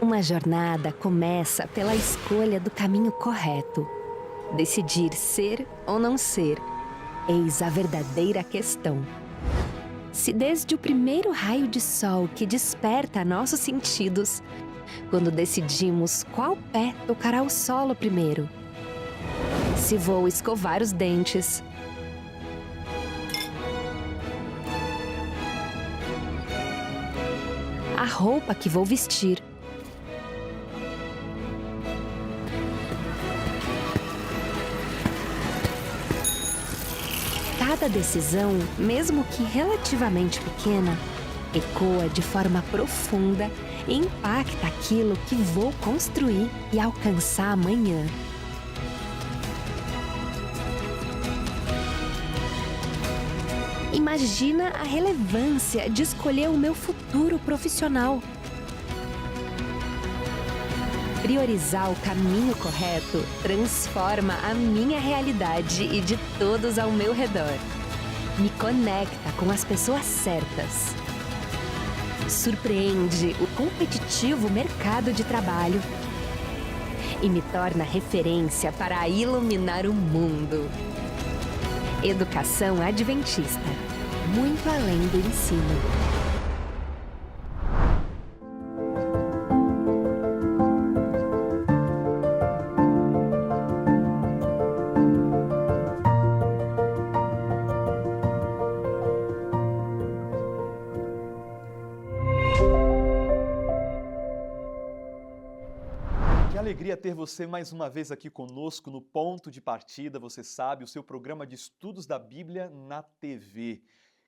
Uma jornada começa pela escolha do caminho correto. Decidir ser ou não ser, eis a verdadeira questão. Se desde o primeiro raio de sol que desperta nossos sentidos, quando decidimos qual pé tocará o solo primeiro, se vou escovar os dentes, a roupa que vou vestir, cada decisão, mesmo que relativamente pequena, ecoa de forma profunda e impacta aquilo que vou construir e alcançar amanhã. Imagina a relevância de escolher o meu futuro profissional. Priorizar o caminho correto transforma a minha realidade e de todos ao meu redor. Me conecta com as pessoas certas. Surpreende o competitivo mercado de trabalho e me torna referência para iluminar o mundo. Educação Adventista, muito além do ensino. Que alegria ter você mais uma vez aqui conosco no Ponto de Partida, você sabe, o seu programa de estudos da Bíblia na TV.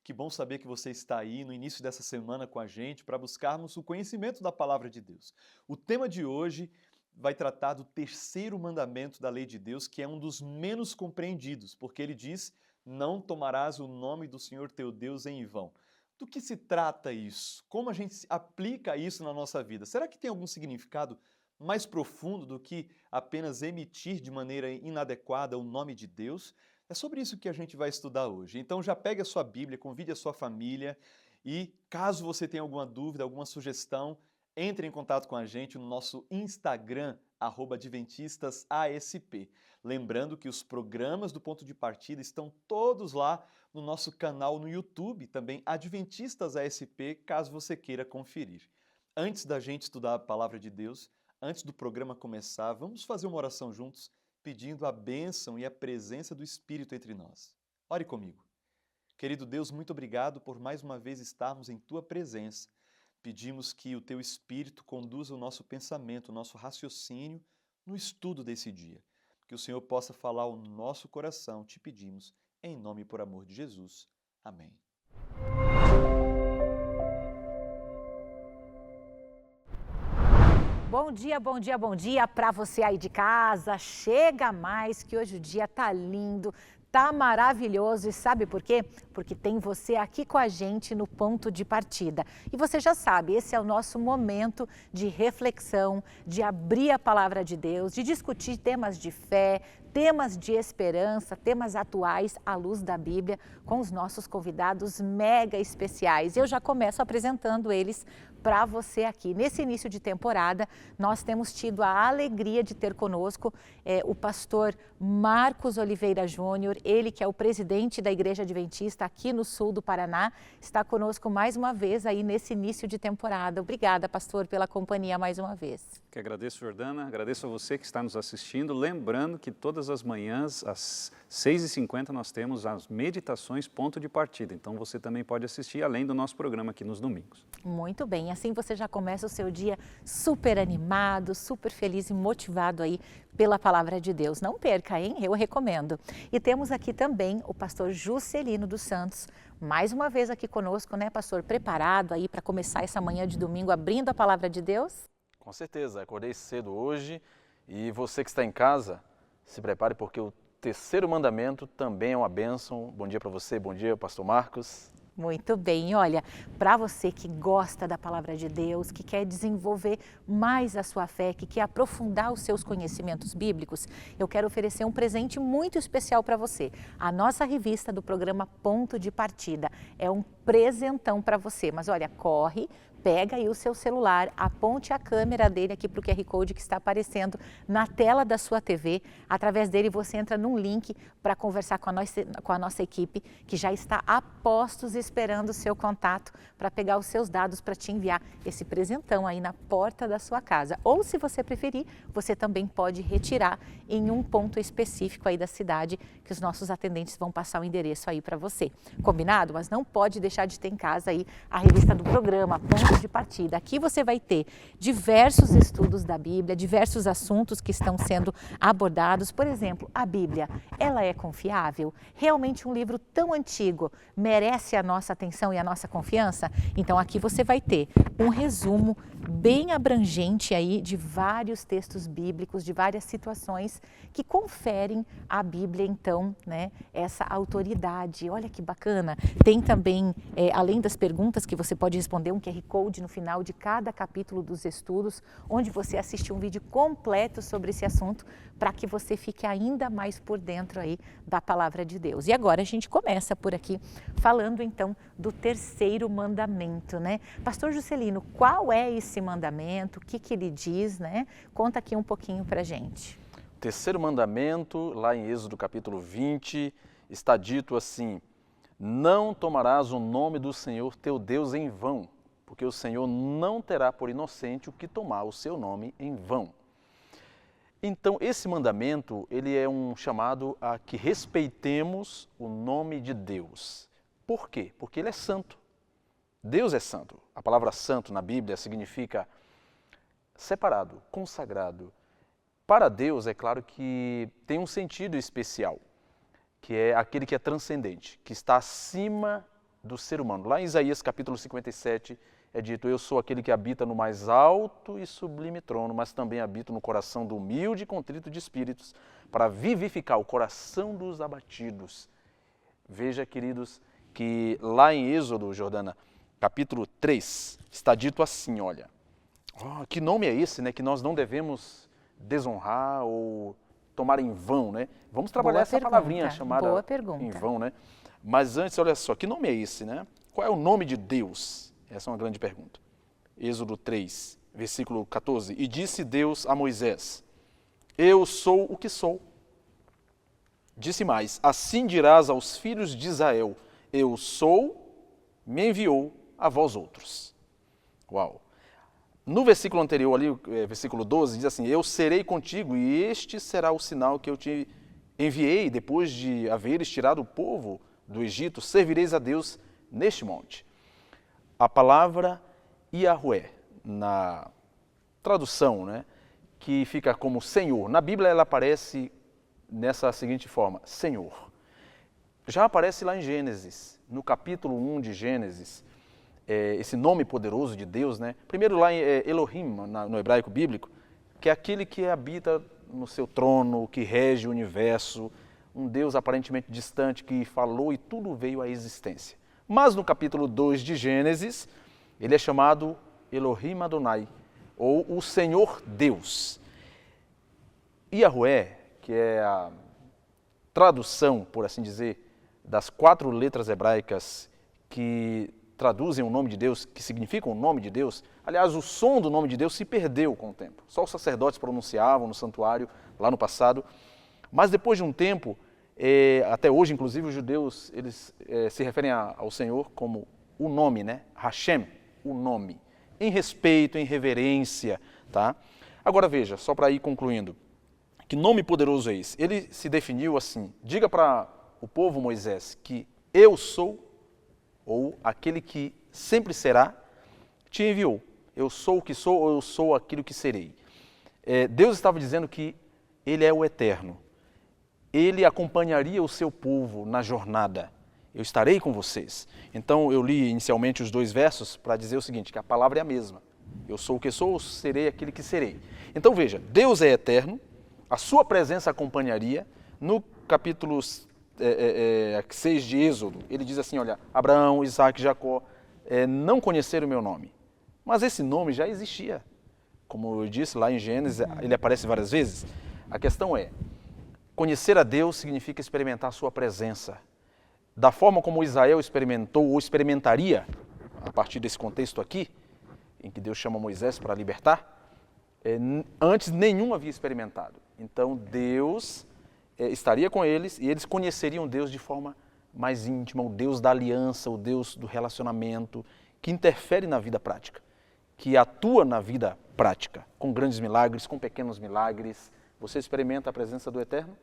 Que bom saber que você está aí no início dessa semana com a gente para buscarmos o conhecimento da Palavra de Deus. O tema de hoje vai tratar do terceiro mandamento da lei de Deus, que é um dos menos compreendidos, porque ele diz: não tomarás o nome do Senhor teu Deus em vão. Do que se trata isso? Como a gente aplica isso na nossa vida? Será que tem algum significado mais profundo do que apenas emitir de maneira inadequada o nome de Deus? É sobre isso que a gente vai estudar hoje. Então já pegue a sua Bíblia, convide a sua família e, caso você tenha alguma dúvida, alguma sugestão, entre em contato com a gente no nosso Instagram, @adventistasasp. Lembrando que os programas do Ponto de Partida estão todos lá no nosso canal no YouTube, também Adventistas ASP, caso você queira conferir. Antes da gente estudar a Palavra de Deus, antes do programa começar, vamos fazer uma oração juntos, pedindo a bênção e a presença do Espírito entre nós. Ore comigo. Querido Deus, muito obrigado por mais uma vez estarmos em Tua presença. Pedimos que o Teu Espírito conduza o nosso pensamento, o nosso raciocínio no estudo desse dia. Que o Senhor possa falar ao nosso coração, te pedimos, em nome e por amor de Jesus. Amém. Bom dia, bom dia, bom dia para você aí de casa. Chega mais que hoje o dia tá lindo, tá maravilhoso e sabe por quê? Porque tem você aqui com a gente no Ponto de Partida. E você já sabe, esse é o nosso momento de reflexão, de abrir a palavra de Deus, de discutir temas de fé, temas de esperança, temas atuais à luz da Bíblia, com os nossos convidados mega especiais. Eu já começo apresentando eles para você aqui. Nesse início de temporada, nós temos tido a alegria de ter conosco o pastor Marcos Oliveira Júnior, ele que é o presidente da Igreja Adventista aqui no sul do Paraná, está conosco mais uma vez aí nesse início de temporada. Obrigada, pastor, pela companhia mais uma vez. Que agradeço, Jordana, agradeço a você que está nos assistindo, lembrando que todas as manhãs, às 6h50, nós temos as meditações Ponto de Partida, então você também pode assistir, além do nosso programa aqui nos domingos. Muito bem, assim você já começa o seu dia super animado, super feliz e motivado aí pela Palavra de Deus. Não perca, hein? Eu recomendo. E temos aqui também o pastor Juscelino dos Santos, mais uma vez aqui conosco, né, pastor? Preparado aí para começar essa manhã de domingo abrindo a Palavra de Deus? Com certeza, acordei cedo hoje e você que está em casa, se prepare porque o terceiro mandamento também é uma bênção. Bom dia para você, bom dia, pastor Marcos. Muito bem, olha, para você que gosta da Palavra de Deus, que quer desenvolver mais a sua fé, que quer aprofundar os seus conhecimentos bíblicos, eu quero oferecer um presente muito especial para você. A nossa revista do programa Ponto de Partida é um presentão para você, mas olha, corre, pega aí o seu celular, aponte a câmera dele aqui para o QR Code que está aparecendo na tela da sua TV. Através dele você entra num link para conversar com a nossa equipe, que já está a postos esperando o seu contato para pegar os seus dados para te enviar esse presentão aí na porta da sua casa. Ou, se você preferir, você também pode retirar em um ponto específico aí da cidade, que os nossos atendentes vão passar o endereço aí para você. Combinado? Mas não pode deixar de ter em casa aí a revista do programa, Ponto de Partida. Aqui você vai ter diversos estudos da Bíblia, diversos assuntos que estão sendo abordados. Por exemplo, a Bíblia, ela é confiável? Realmente um livro tão antigo merece a nossa atenção e a nossa confiança? Então aqui você vai ter um resumo bem abrangente aí de vários textos bíblicos, de várias situações que conferem à Bíblia, então, né, essa autoridade. Olha que bacana. Tem também, além das perguntas que você pode responder, um QR Code no final de cada capítulo dos estudos, onde você assiste um vídeo completo sobre esse assunto, para que você fique ainda mais por dentro aí da palavra de Deus. E agora a gente começa por aqui falando então do terceiro mandamento, né? Pastor Juscelino, qual é esse mandamento? O que ele diz, né? Conta aqui um pouquinho pra gente. O terceiro mandamento, lá em Êxodo capítulo 20, está dito assim: não tomarás o nome do Senhor teu Deus em vão, porque o Senhor não terá por inocente o que tomar o seu nome em vão. Então, esse mandamento, ele é um chamado a que respeitemos o nome de Deus. Por quê? Porque ele é santo. Deus é santo. A palavra santo na Bíblia significa separado, consagrado. Para Deus, é claro que tem um sentido especial, que é aquele que é transcendente, que está acima do ser humano. Lá em Isaías capítulo 57, é dito: eu sou aquele que habita no mais alto e sublime trono, mas também habito no coração do humilde e contrito de espíritos, para vivificar o coração dos abatidos. Veja, queridos, que lá em Êxodo, Jordana, capítulo 3, está dito assim, olha, que nome é esse, né, que nós não devemos desonrar ou tomar em vão, né? Vamos trabalhar essa palavrinha chamada em vão, né? Mas antes, olha só, que nome é esse, né? Qual é o nome de Deus? Essa é uma grande pergunta. Êxodo 3, versículo 14. E disse Deus a Moisés: eu sou o que sou. Disse mais: assim dirás aos filhos de Israel: eu sou, me enviou a vós outros. Uau! No versículo anterior ali, versículo 12, diz assim: eu serei contigo e este será o sinal que eu te enviei depois de haveres tirado o povo do Egito, servireis a Deus neste monte. A palavra Yahué, na tradução, né, que fica como Senhor, na Bíblia ela aparece nessa seguinte forma: Senhor. Já aparece lá em Gênesis, no capítulo 1 de Gênesis, esse nome poderoso de Deus, né? Primeiro lá em Elohim, no hebraico bíblico, que é aquele que habita no seu trono, que rege o universo, um Deus aparentemente distante que falou e tudo veio à existência. Mas no capítulo 2 de Gênesis, ele é chamado Elohim Adonai, ou o Senhor Deus. Yahué, que é a tradução, por assim dizer, das 4 letras hebraicas que traduzem o nome de Deus, que significam o nome de Deus. Aliás, o som do nome de Deus se perdeu com o tempo. Só os sacerdotes pronunciavam no santuário, lá no passado. Mas depois de um tempo, até hoje, inclusive, os judeus eles se referem ao Senhor como o nome, né? Hashem, o nome, em respeito, em reverência, tá? Agora veja, só para ir concluindo, que nome poderoso é esse? Ele se definiu assim: diga para o povo, Moisés, que eu sou, ou aquele que sempre será, te enviou. Eu sou o que sou, ou eu sou aquilo que serei. Deus estava dizendo que Ele é o eterno. Ele acompanharia o seu povo na jornada. Eu estarei com vocês. Então eu li inicialmente os 2 versos para dizer o seguinte, que a palavra é a mesma. Eu sou o que sou, serei aquele que serei. Então veja, Deus é eterno, a sua presença acompanharia. No capítulo 6 de Êxodo, ele diz assim, olha, Abraão, Isaac, Jacó não conheceram o meu nome. Mas esse nome já existia. Como eu disse lá em Gênesis, ele aparece várias vezes. A questão é, conhecer a Deus significa experimentar a sua presença. Da forma como Israel experimentou ou experimentaria, a partir desse contexto aqui, em que Deus chama Moisés para libertar, antes nenhum havia experimentado. Então Deus estaria com eles e eles conheceriam Deus de forma mais íntima, o Deus da aliança, o Deus do relacionamento, que interfere na vida prática, que atua na vida prática, com grandes milagres, com pequenos milagres. Você experimenta a presença do Eterno?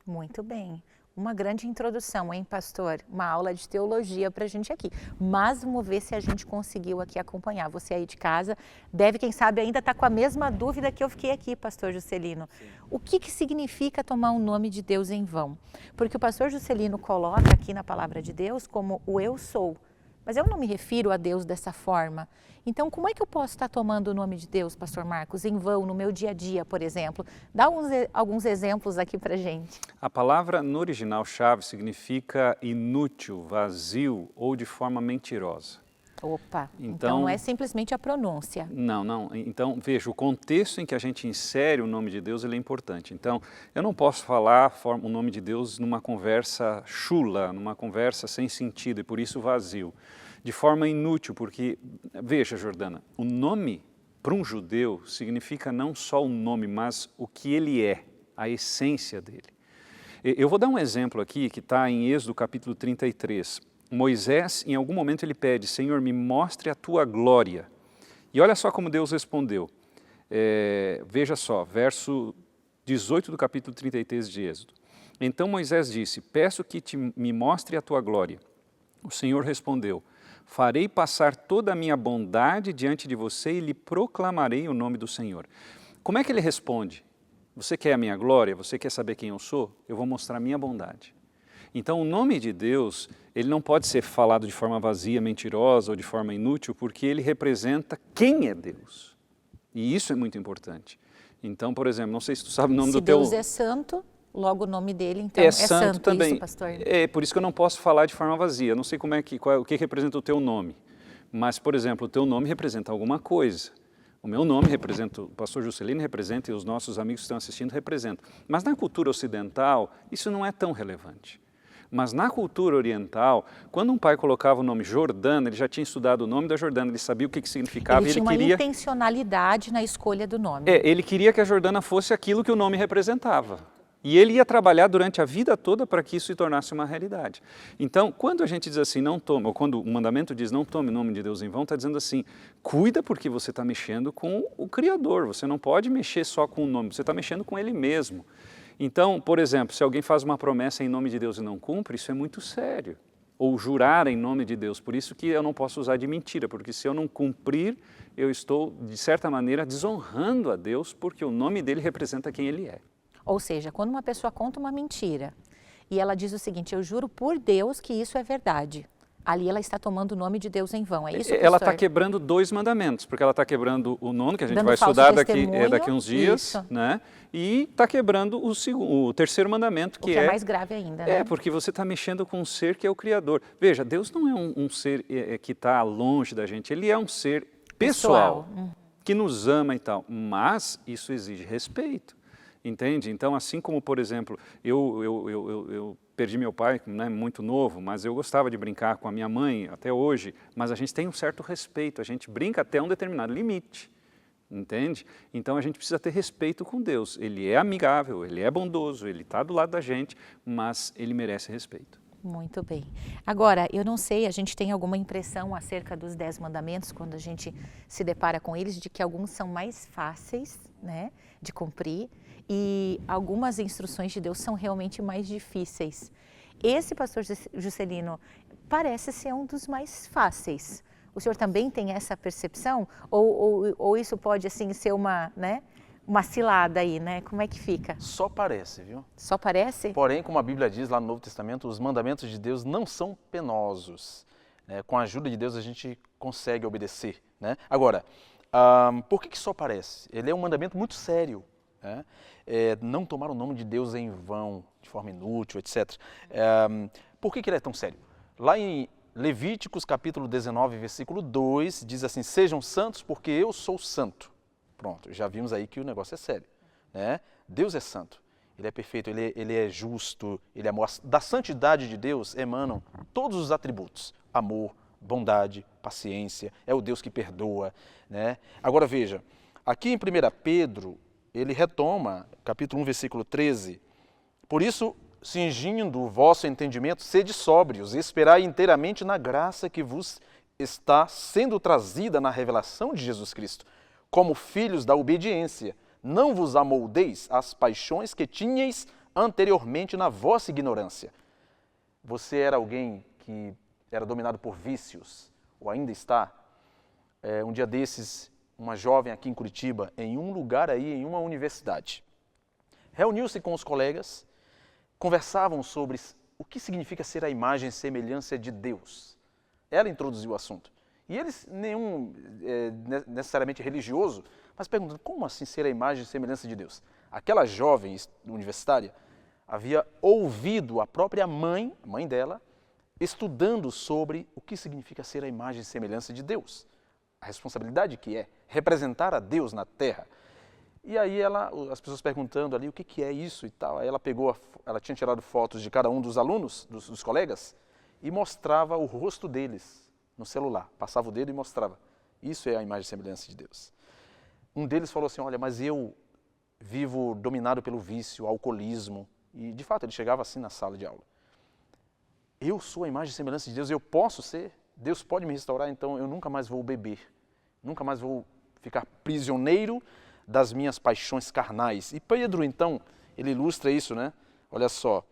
Muito bem. Uma grande introdução, hein, pastor? Uma aula de teologia para a gente aqui. Mas vamos ver se a gente conseguiu aqui acompanhar. Você aí de casa deve, quem sabe, ainda estar com a mesma dúvida que eu fiquei aqui, pastor Juscelino. Sim. O que significa tomar o nome de Deus em vão? Porque o pastor Juscelino coloca aqui na palavra de Deus como o eu sou. Mas eu não me refiro a Deus dessa forma. Então, como é que eu posso estar tomando o nome de Deus, pastor Marcos, em vão, no meu dia a dia, por exemplo? Dá alguns exemplos aqui para gente. A palavra no original-chave significa inútil, vazio ou de forma mentirosa. Opa, então não é simplesmente a pronúncia. Não. Então, veja, o contexto em que a gente insere o nome de Deus ele é importante. Então, eu não posso falar o nome de Deus numa conversa chula, numa conversa sem sentido e por isso vazio. De forma inútil, porque, veja, Jordana, o nome para um judeu significa não só o nome, mas o que ele é, a essência dele. Eu vou dar um exemplo aqui que está em Êxodo capítulo 33. Moisés, em algum momento, ele pede, Senhor, me mostre a tua glória. E olha só como Deus respondeu. Veja só, verso 18 do capítulo 33 de Êxodo. Então Moisés disse, peço que me mostre a tua glória. O Senhor respondeu, farei passar toda a minha bondade diante de você e lhe proclamarei o nome do Senhor. Como é que ele responde? Você quer a minha glória? Você quer saber quem eu sou? Eu vou mostrar a minha bondade. Então, o nome de Deus, ele não pode ser falado de forma vazia, mentirosa ou de forma inútil, porque ele representa quem é Deus. E isso é muito importante. Então, por exemplo, não sei se tu sabe o nome do teu... Se Deus é santo, logo o nome dele, então é santo também. Isso, pastor? É por isso que eu não posso falar de forma vazia. Não sei o que representa o teu nome. Mas, por exemplo, o teu nome representa alguma coisa. O meu nome representa, o pastor Juscelino representa e os nossos amigos que estão assistindo representam. Mas na cultura ocidental, isso não é tão relevante. Mas na cultura oriental, quando um pai colocava o nome Jordana, ele já tinha estudado o nome da Jordana, ele sabia o que significava. Ele tinha uma intencionalidade na escolha do nome. Ele queria que a Jordana fosse aquilo que o nome representava. E ele ia trabalhar durante a vida toda para que isso se tornasse uma realidade. Então, quando a gente diz assim, não tome, ou quando o mandamento diz não tome o nome de Deus em vão, está dizendo assim, cuida porque você está mexendo com o Criador, você não pode mexer só com o nome, você está mexendo com Ele mesmo. Então, por exemplo, se alguém faz uma promessa em nome de Deus e não cumpre, isso é muito sério. Ou jurar em nome de Deus, por isso que eu não posso usar de mentira, porque se eu não cumprir, eu estou, de certa maneira, desonrando a Deus, porque o nome dele representa quem ele é. Ou seja, quando uma pessoa conta uma mentira e ela diz o seguinte, eu juro por Deus que isso é verdade, ali ela está tomando o nome de Deus em vão, é isso, pastor? Ela está quebrando dois mandamentos, porque ela está quebrando o nono, que a gente vai estudar daqui uns dias, né? E está quebrando o terceiro mandamento, que é mais grave ainda, né? Porque você está mexendo com um ser que é o Criador. Veja, Deus não é um ser que está longe da gente, Ele é um ser pessoal. Que nos ama e tal, mas isso exige respeito. Entende? Então, assim como, por exemplo, eu perdi meu pai, né, muito novo, mas eu gostava de brincar com a minha mãe até hoje, mas a gente tem um certo respeito, a gente brinca até um determinado limite, entende? Então, a gente precisa ter respeito com Deus. Ele é amigável, Ele é bondoso, Ele está do lado da gente, mas Ele merece respeito. Muito bem. Agora, eu não sei, a gente tem alguma impressão acerca dos 10 mandamentos, quando a gente se depara com eles, de que alguns são mais fáceis, né, de cumprir, e algumas instruções de Deus são realmente mais difíceis. Esse, pastor Juscelino, parece ser um dos mais fáceis. O senhor também tem essa percepção? Ou isso pode, assim, ser uma cilada aí, né? Como é que fica? Só parece, viu? Só parece? Porém, como a Bíblia diz lá no Novo Testamento, os mandamentos de Deus não são penosos. Com a ajuda de Deus a gente consegue obedecer, né? Agora, por que só parece? Ele é um mandamento muito sério. Não tomar o nome de Deus em vão, de forma inútil, etc. Por que ele é tão sério? Lá em Levíticos capítulo 19, versículo 2, diz assim, sejam santos porque eu sou santo. Pronto, já vimos aí que o negócio é sério. Né? Deus é santo, Ele é perfeito, ele é justo, Ele é amor. Da santidade de Deus emanam todos os atributos, amor, bondade, paciência, é o Deus que perdoa, né? Agora veja, aqui em 1 Pedro, ele retoma, capítulo 1, versículo 13, por isso, cingindo o vosso entendimento, sede sóbrios, e esperai inteiramente na graça que vos está sendo trazida na revelação de Jesus Cristo, como filhos da obediência. Não vos amoldeis às paixões que tinhais anteriormente na vossa ignorância. Você era alguém que era dominado por vícios, ou ainda está? Um dia desses, uma jovem aqui em Curitiba, em um lugar aí, em uma universidade, reuniu-se com os colegas, conversavam sobre o que significa ser a imagem e semelhança de Deus. Ela introduziu o assunto. E eles, nenhum necessariamente religioso, mas perguntando, como assim ser a imagem e semelhança de Deus? Aquela jovem universitária havia ouvido a própria mãe, a mãe dela, estudando sobre o que significa ser a imagem e semelhança de Deus. A responsabilidade que é representar a Deus na Terra. E aí as pessoas perguntando ali o que é isso e tal. Aí ela ela tinha tirado fotos de cada um dos alunos, dos colegas, e mostrava o rosto deles no celular. Passava o dedo e mostrava. Isso é a imagem e semelhança de Deus. Um deles falou assim, olha, mas eu vivo dominado pelo vício, alcoolismo. E, de fato, ele chegava assim na sala de aula. Eu sou a imagem e semelhança de Deus, eu posso ser, Deus pode me restaurar, então eu nunca mais vou beber, nunca mais vou ficar prisioneiro das minhas paixões carnais. E Pedro, então, ele ilustra isso, né? Olha só,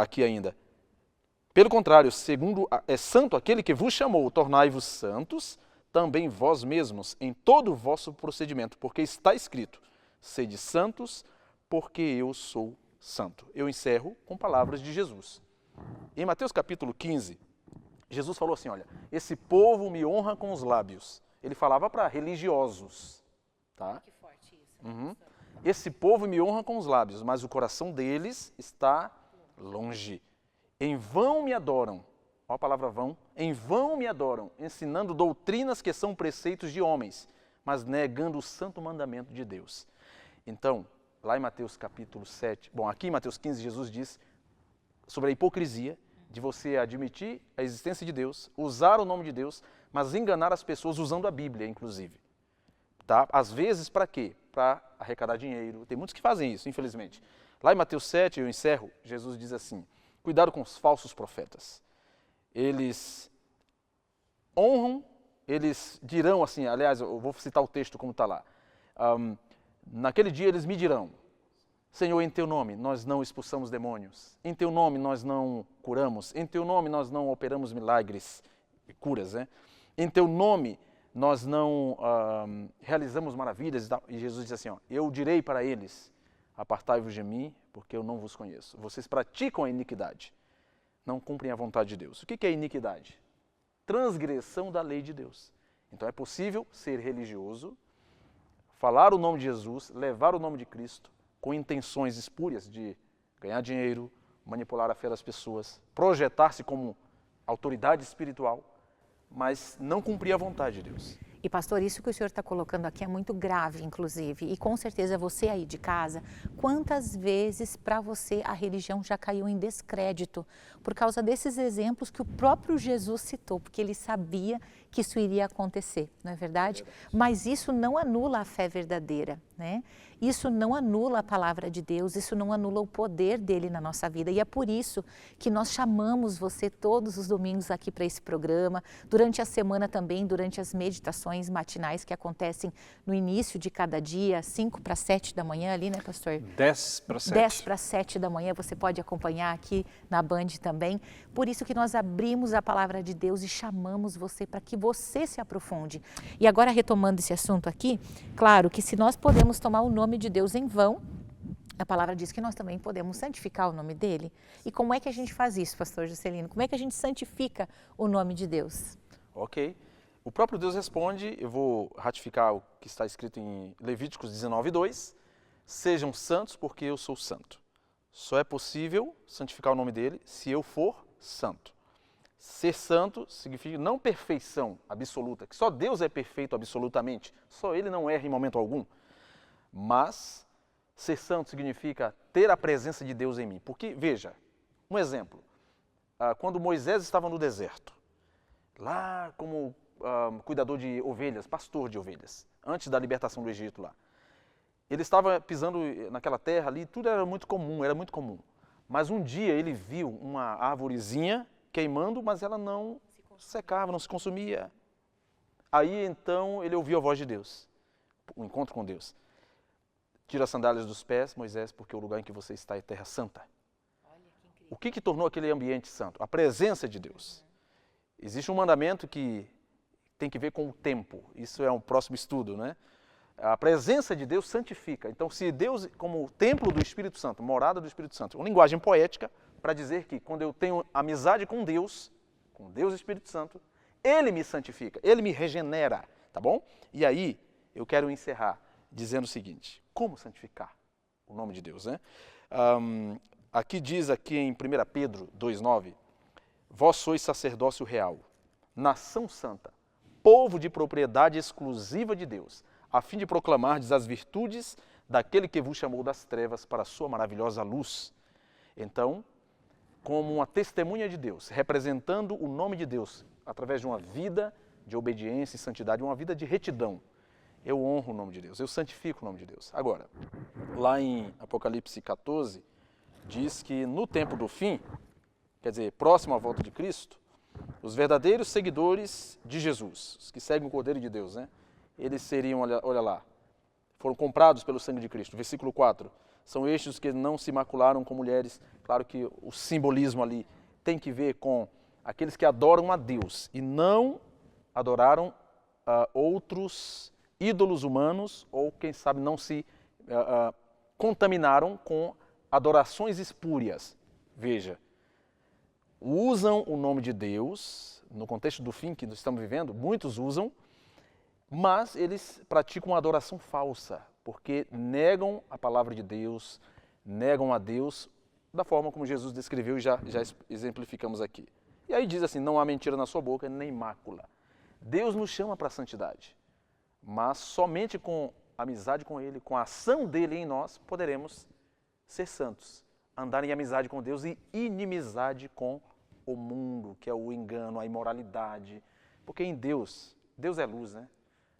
aqui ainda. Pelo contrário, segundo é santo aquele que vos chamou, tornai-vos santos, também vós mesmos, em todo o vosso procedimento, porque está escrito, sede santos, porque eu sou santo. Eu encerro com palavras de Jesus. Em Mateus capítulo 15, Jesus falou assim, olha, esse povo me honra com os lábios. Ele falava para religiosos, tá? Que forte isso. Uhum. Esse povo me honra com os lábios, mas o coração deles está longe. Em vão me adoram, olha a palavra vão, em vão me adoram, ensinando doutrinas que são preceitos de homens, mas negando o santo mandamento de Deus. Então, lá em Mateus capítulo 7, aqui em Mateus 15, Jesus diz sobre a hipocrisia de você admitir a existência de Deus, usar o nome de Deus, mas enganar as pessoas usando a Bíblia, inclusive. Tá? Às vezes, para quê? Para arrecadar dinheiro. Tem muitos que fazem isso, infelizmente. Lá em Mateus 7, eu encerro, Jesus diz assim, cuidado com os falsos profetas. Eles honram, eles dirão assim, aliás, eu vou citar o texto como está lá. Naquele dia eles me dirão, Senhor, em Teu nome nós não expulsamos demônios, em Teu nome nós não curamos, em Teu nome nós não operamos milagres e curas, né? Em Teu nome nós não realizamos maravilhas e tal. E Jesus diz assim, ó, eu direi para eles, apartai-vos de mim, porque eu não vos conheço. Vocês praticam a iniquidade, não cumprem a vontade de Deus. O que é iniquidade? Transgressão da lei de Deus. Então é possível ser religioso, falar o nome de Jesus, levar o nome de Cristo, com intenções espúrias de ganhar dinheiro, manipular a fé das pessoas, projetar-se como autoridade espiritual, mas não cumprir a vontade de Deus. E pastor, isso que o senhor está colocando aqui é muito grave, inclusive, e com certeza você aí de casa, quantas vezes para você a religião já caiu em descrédito por causa desses exemplos que o próprio Jesus citou, porque ele sabia que isso iria acontecer, não é verdade? Mas isso não anula a fé verdadeira, né? Isso não anula a palavra de Deus, isso não anula o poder dele na nossa vida. E é por isso que nós chamamos você todos os domingos aqui para esse programa, durante a semana também, durante as meditações matinais que acontecem no início de cada dia, 5 para 7 da manhã ali, né, pastor? 10 para 7. 10 para 7 da manhã, você pode acompanhar aqui na Band também. Por isso que nós abrimos a palavra de Deus e chamamos você para que você se aprofunde. E agora, retomando esse assunto aqui, claro que se nós podemos tomar o nome de Deus em vão, a palavra diz que nós também podemos santificar o nome dele. E como é que a gente faz isso, pastor Juscelino? Como é que a gente santifica o nome de Deus? Ok. O próprio Deus responde, eu vou ratificar o que está escrito em Levíticos 19:2, sejam santos porque eu sou santo. Só é possível santificar o nome dele se eu for santo. Ser santo significa não perfeição absoluta, que só Deus é perfeito absolutamente, só Ele não erra em momento algum. Mas ser santo significa ter a presença de Deus em mim. Porque, veja, um exemplo, quando Moisés estava no deserto, lá como cuidador de ovelhas, pastor de ovelhas, antes da libertação do Egito lá. Ele estava pisando naquela terra ali, tudo era muito comum. Mas um dia ele viu uma árvorezinha queimando, mas ela não secava, não se consumia. Aí então ele ouviu a voz de Deus, o encontro com Deus. Tira as sandálias dos pés, Moisés, porque o lugar em que você está é terra santa. O que tornou aquele ambiente santo? A presença de Deus. Existe um mandamento que tem que ver com o tempo. Isso é um próximo estudo, né? A presença de Deus santifica. Então, se Deus, como templo do Espírito Santo, morada do Espírito Santo, uma linguagem poética para dizer que quando eu tenho amizade com Deus e Espírito Santo, Ele me santifica, Ele me regenera, tá bom? E aí, eu quero encerrar dizendo o seguinte: como santificar o nome de Deus, né? Aqui diz aqui em 1 Pedro 2,9, vós sois sacerdócio real, nação santa, povo de propriedade exclusiva de Deus, a fim de proclamardes as virtudes daquele que vos chamou das trevas para a sua maravilhosa luz. Então, como uma testemunha de Deus, representando o nome de Deus, através de uma vida de obediência e santidade, uma vida de retidão, eu honro o nome de Deus, eu santifico o nome de Deus. Agora, lá em Apocalipse 14, diz que no tempo do fim, quer dizer, próximo à volta de Cristo, os verdadeiros seguidores de Jesus, os que seguem o Cordeiro de Deus, né? Eles seriam, olha lá, foram comprados pelo sangue de Cristo. Versículo 4, são estes que não se macularam com mulheres. Claro que o simbolismo ali tem que ver com aqueles que adoram a Deus e não adoraram outros ídolos humanos ou, quem sabe, não se contaminaram com adorações espúrias. Veja, usam o nome de Deus, no contexto do fim que nós estamos vivendo, muitos usam, mas eles praticam uma adoração falsa, porque negam a palavra de Deus, negam a Deus da forma como Jesus descreveu e já exemplificamos aqui. E aí diz assim, não há mentira na sua boca, nem mácula. Deus nos chama para a santidade, mas somente com amizade com Ele, com a ação dEle em nós, poderemos ser santos, andar em amizade com Deus e inimizade com o mundo, que é o engano, a imoralidade. Porque em Deus é luz, né?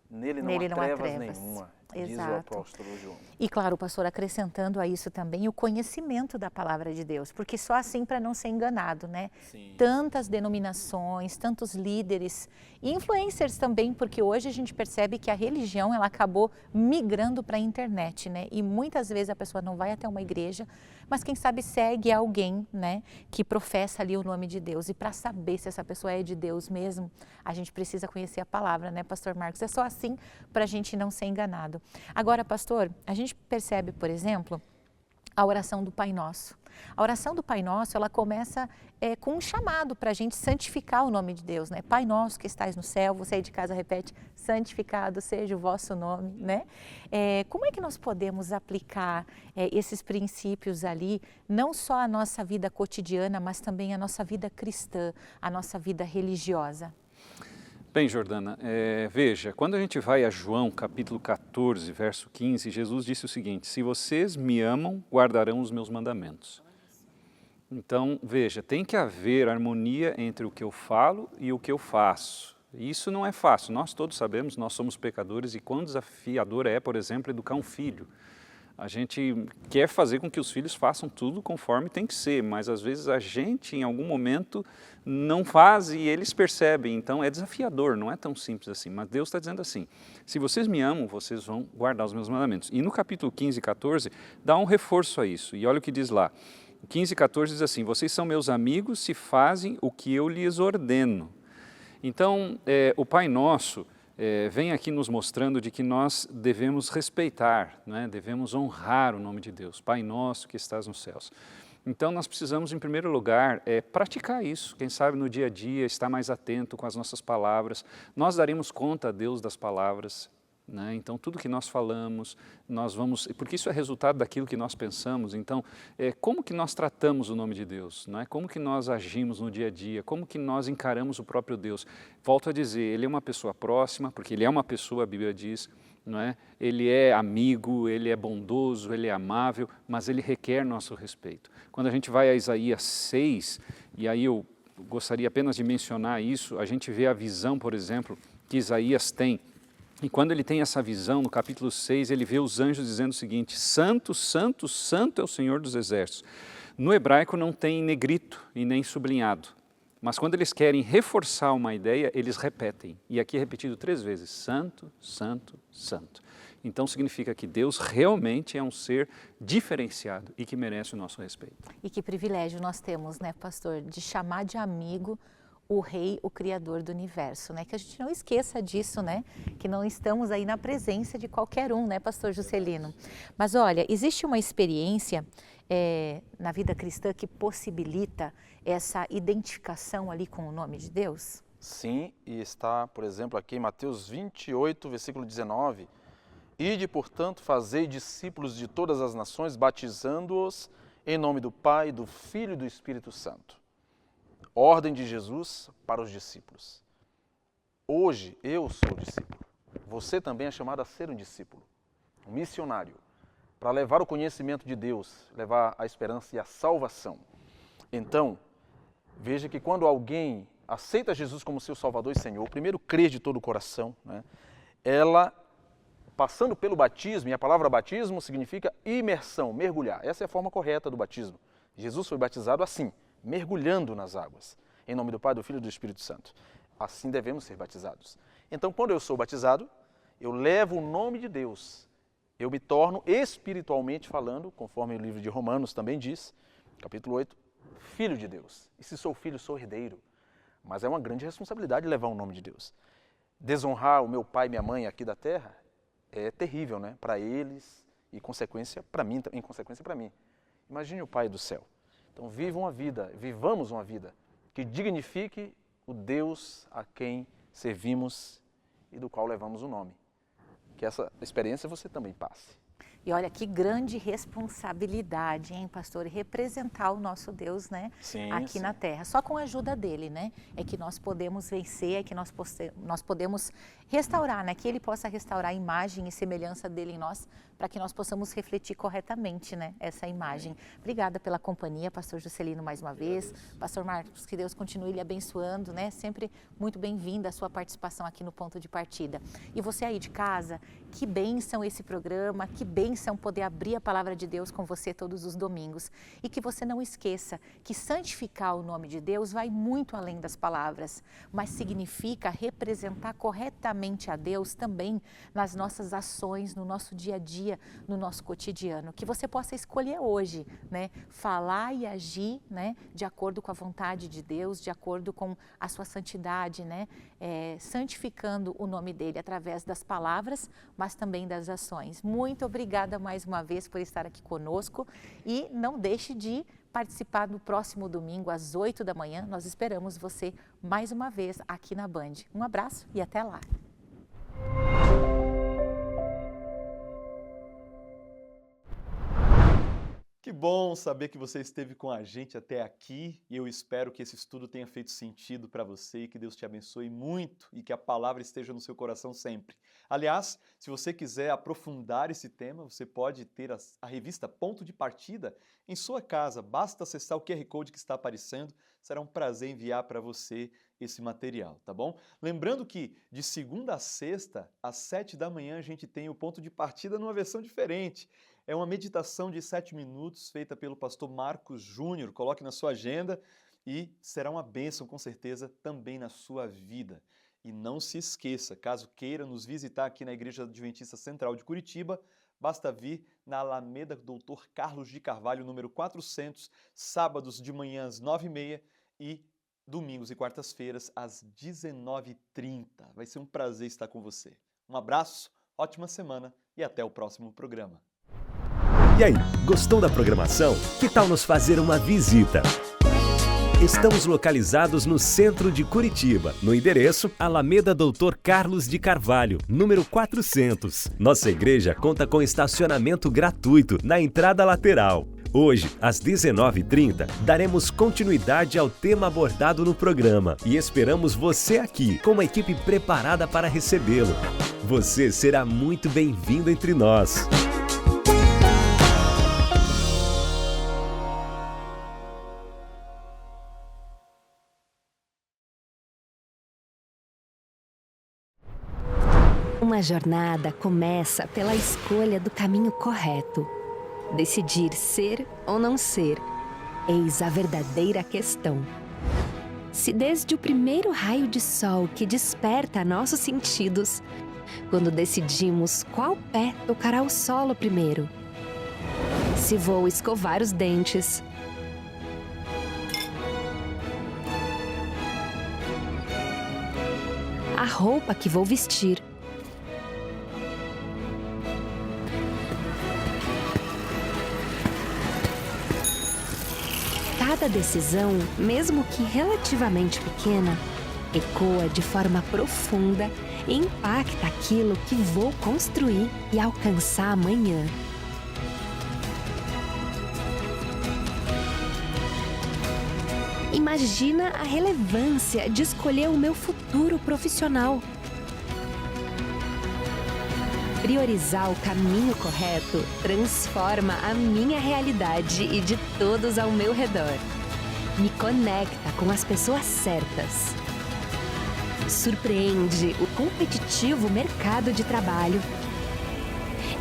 Nele não há trevas nenhuma, diz o apóstolo João. E claro, pastor, acrescentando a isso também o conhecimento da palavra de Deus, porque só assim para não ser enganado, né? Sim. Tantas denominações, tantos líderes, influencers também, porque hoje a gente percebe que a religião ela acabou migrando para a internet, né? E muitas vezes a pessoa não vai até uma igreja, mas quem sabe segue alguém, né, que professa ali o nome de Deus. E para saber se essa pessoa é de Deus mesmo, a gente precisa conhecer a palavra, né, pastor Marcos? É só assim para a gente não ser enganado. Agora, pastor, a gente percebe, por exemplo, a oração do Pai Nosso. A oração do Pai Nosso, ela começa com um chamado para a gente santificar o nome de Deus, né? Pai Nosso que estais no céu, você aí de casa repete, santificado seja o vosso nome, né? Como é que nós podemos aplicar esses princípios ali, não só à nossa vida cotidiana, mas também à nossa vida cristã, à nossa vida religiosa? Bem, Jordana, veja, quando a gente vai a João capítulo 14, verso 15, Jesus disse o seguinte, se vocês me amam, guardarão os meus mandamentos. Então, veja, tem que haver harmonia entre o que eu falo e o que eu faço. Isso não é fácil, nós todos sabemos, nós somos pecadores e quão desafiador é, por exemplo, educar um filho. A gente quer fazer com que os filhos façam tudo conforme tem que ser, mas às vezes a gente, em algum momento, não faz e eles percebem. Então é desafiador, não é tão simples assim. Mas Deus está dizendo assim, se vocês me amam, vocês vão guardar os meus mandamentos. E no capítulo 15 e 14, dá um reforço a isso. E olha o que diz lá. 15 e 14 diz assim, vocês são meus amigos se fazem o que eu lhes ordeno. Então, o Pai Nosso vem aqui nos mostrando de que nós devemos respeitar, né? Devemos honrar o nome de Deus, Pai Nosso que estás nos céus. Então nós precisamos, em primeiro lugar, praticar isso, quem sabe no dia a dia, estar mais atento com as nossas palavras. Nós daremos conta a Deus das palavras, né? Então tudo que nós falamos, nós vamos, porque isso é resultado daquilo que nós pensamos, então como que nós tratamos o nome de Deus, não é? Como que nós agimos no dia a dia, como que nós encaramos o próprio Deus. Volto a dizer, Ele é uma pessoa próxima, porque Ele é uma pessoa, a Bíblia diz, não é? Ele é amigo, Ele é bondoso, Ele é amável, mas Ele requer nosso respeito. Quando a gente vai a Isaías 6, e aí eu gostaria apenas de mencionar isso, a gente vê a visão, por exemplo, que Isaías tem. E quando ele tem essa visão, no capítulo 6, ele vê os anjos dizendo o seguinte: Santo, Santo, Santo é o Senhor dos Exércitos. No hebraico não tem negrito e nem sublinhado, mas quando eles querem reforçar uma ideia, eles repetem. E aqui é repetido 3 vezes: Santo, Santo, Santo. Então significa que Deus realmente é um ser diferenciado e que merece o nosso respeito. E que privilégio nós temos, né, pastor, de chamar de amigo o Rei, o Criador do Universo, né? Que a gente não esqueça disso, né? Que não estamos aí na presença de qualquer um, né, pastor Juscelino? Mas olha, existe uma experiência na vida cristã que possibilita essa identificação ali com o nome de Deus? Sim, e está, por exemplo, aqui em Mateus 28, versículo 19. Ide, portanto, fazei discípulos de todas as nações, batizando-os em nome do Pai, do Filho e do Espírito Santo. Ordem de Jesus para os discípulos. Hoje eu sou discípulo. Você também é chamado a ser um discípulo, um missionário, para levar o conhecimento de Deus, levar a esperança e a salvação. Então, veja que quando alguém aceita Jesus como seu Salvador e Senhor, primeiro crê de todo o coração, né? Ela, passando pelo batismo, e a palavra batismo significa imersão, mergulhar. Essa é a forma correta do batismo. Jesus foi batizado assim, mergulhando nas águas, em nome do Pai, do Filho e do Espírito Santo. Assim devemos ser batizados. Então, quando eu sou batizado, eu levo o nome de Deus. Eu me torno, espiritualmente falando, conforme o livro de Romanos também diz, capítulo 8, filho de Deus. E se sou filho, sou herdeiro. Mas é uma grande responsabilidade levar o nome de Deus. Desonrar o meu pai e minha mãe aqui da terra é terrível, né? Para eles e consequência para mim, em consequência para mim. Imagine o Pai do céu. Então vivamos uma vida que dignifique o Deus a quem servimos e do qual levamos o nome. Que essa experiência você também passe. E olha que grande responsabilidade, hein, pastor? Representar o nosso Deus, né? Sim, aqui na Terra. Só com a ajuda dele, né? É que nós podemos vencer, é que nós podemos restaurar, né? Que ele possa restaurar a imagem e semelhança dele em nós, para que nós possamos refletir corretamente, né? Essa imagem. Obrigada pela companhia, pastor Juscelino, mais uma vez. Pastor Marcos, que Deus continue lhe abençoando, né? Sempre muito bem-vinda a sua participação aqui no Ponto de Partida. E você aí de casa, que bênção esse programa, que bênção poder abrir a palavra de Deus com você todos os domingos. E que você não esqueça que santificar o nome de Deus vai muito além das palavras, mas significa representar corretamente a Deus também nas nossas ações, no nosso dia a dia, no nosso cotidiano. Que você possa escolher hoje, né, falar e agir, né, de acordo com a vontade de Deus, de acordo com a sua santidade, né, santificando o nome dele através das palavras, mas também das ações. Muito obrigada mais uma vez por estar aqui conosco e não deixe de participar no próximo domingo às 8 da manhã. Nós esperamos você mais uma vez aqui na Band. Um abraço e até lá. Que bom saber que você esteve com a gente até aqui e eu espero que esse estudo tenha feito sentido para você e que Deus te abençoe muito e que a palavra esteja no seu coração sempre. Aliás, se você quiser aprofundar esse tema, você pode ter a revista Ponto de Partida em sua casa. Basta acessar o QR Code que está aparecendo. Será um prazer enviar para você esse material, tá bom? Lembrando que de segunda a sexta, às 7 da manhã, a gente tem o Ponto de Partida numa versão diferente. É uma meditação de 7 minutos feita pelo pastor Marcos Júnior. Coloque na sua agenda e será uma bênção, com certeza, também na sua vida. E não se esqueça, caso queira nos visitar aqui na Igreja Adventista Central de Curitiba, basta vir na Alameda Doutor Carlos de Carvalho, número 400, sábados de manhã às 9h30 e domingos e quartas-feiras às 19h30. Vai ser um prazer estar com você. Um abraço, ótima semana e até o próximo programa. E aí, gostou da programação? Que tal nos fazer uma visita? Estamos localizados no centro de Curitiba, no endereço Alameda Doutor Carlos de Carvalho, número 400. Nossa igreja conta com estacionamento gratuito na entrada lateral. Hoje, às 19h30, daremos continuidade ao tema abordado no programa e esperamos você aqui, com uma equipe preparada para recebê-lo. Você será muito bem-vindo entre nós. Uma jornada começa pela escolha do caminho correto. Decidir ser ou não ser, eis a verdadeira questão. Se desde o primeiro raio de sol que desperta nossos sentidos, quando decidimos qual pé tocará o solo primeiro, se vou escovar os dentes, a roupa que vou vestir, cada decisão, mesmo que relativamente pequena, ecoa de forma profunda e impacta aquilo que vou construir e alcançar amanhã. Imagina a relevância de escolher o meu futuro profissional. Priorizar o caminho correto transforma a minha realidade e de todos ao meu redor. Me conecta com as pessoas certas. Surpreende o competitivo mercado de trabalho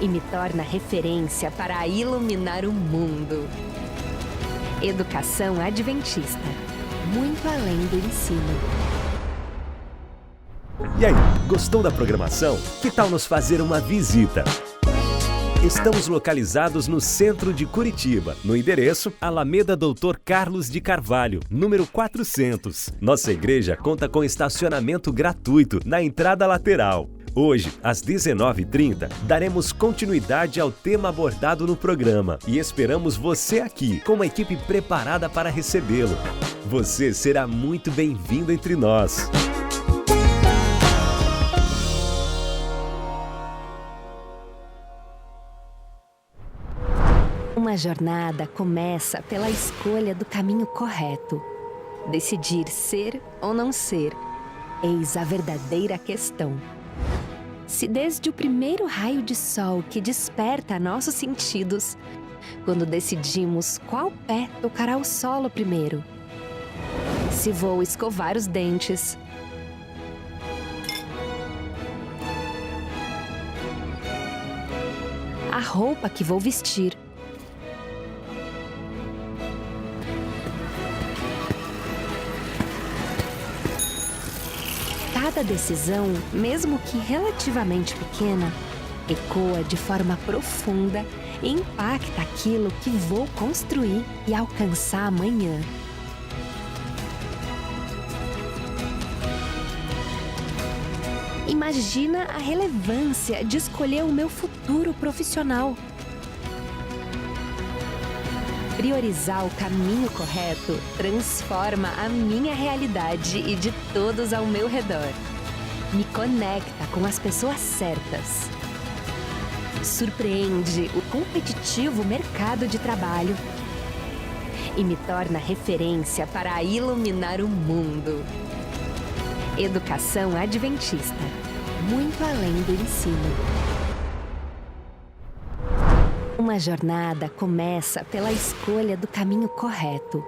e me torna referência para iluminar o mundo. Educação Adventista, muito além do ensino. E aí, gostou da programação? Que tal nos fazer uma visita? Estamos localizados no centro de Curitiba, no endereço Alameda Doutor Carlos de Carvalho, número 400. Nossa igreja conta com estacionamento gratuito na entrada lateral. Hoje, às 19h30, daremos continuidade ao tema abordado no programa e esperamos você aqui, com uma equipe preparada para recebê-lo. Você será muito bem-vindo entre nós. Uma jornada começa pela escolha do caminho correto. Decidir ser ou não ser, eis a verdadeira questão. Se desde o primeiro raio de sol que desperta nossos sentidos, quando decidimos qual pé tocará o solo primeiro, se vou escovar os dentes, a roupa que vou vestir, cada decisão, mesmo que relativamente pequena, ecoa de forma profunda e impacta aquilo que vou construir e alcançar amanhã. Imagina a relevância de escolher o meu futuro profissional. Priorizar o caminho correto transforma a minha realidade e de todos ao meu redor. Me conecta com as pessoas certas. Surpreende o competitivo mercado de trabalho e me torna referência para iluminar o mundo. Educação Adventista, muito além do ensino. Uma jornada começa pela escolha do caminho correto.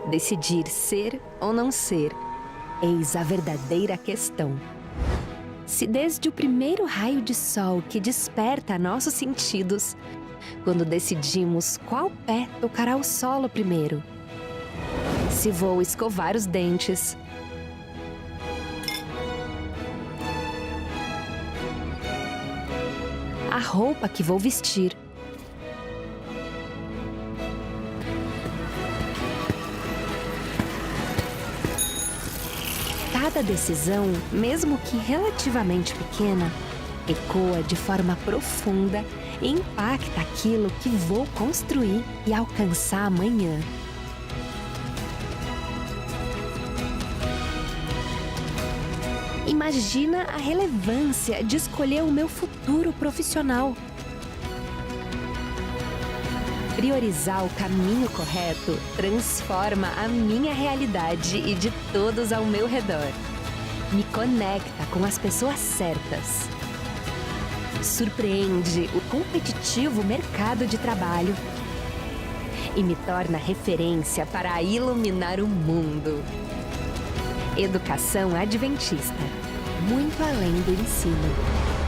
Decidir ser ou não ser, eis a verdadeira questão. Se desde o primeiro raio de sol que desperta nossos sentidos, quando decidimos qual pé tocará o solo primeiro, se vou escovar os dentes, a roupa que vou vestir, cada decisão, mesmo que relativamente pequena, ecoa de forma profunda e impacta aquilo que vou construir e alcançar amanhã. Imagina a relevância de escolher o meu futuro profissional. Priorizar o caminho correto transforma a minha realidade e de todos ao meu redor. Me conecta com as pessoas certas. Surpreende o competitivo mercado de trabalho e me torna referência para iluminar o mundo. Educação Adventista, muito além do ensino.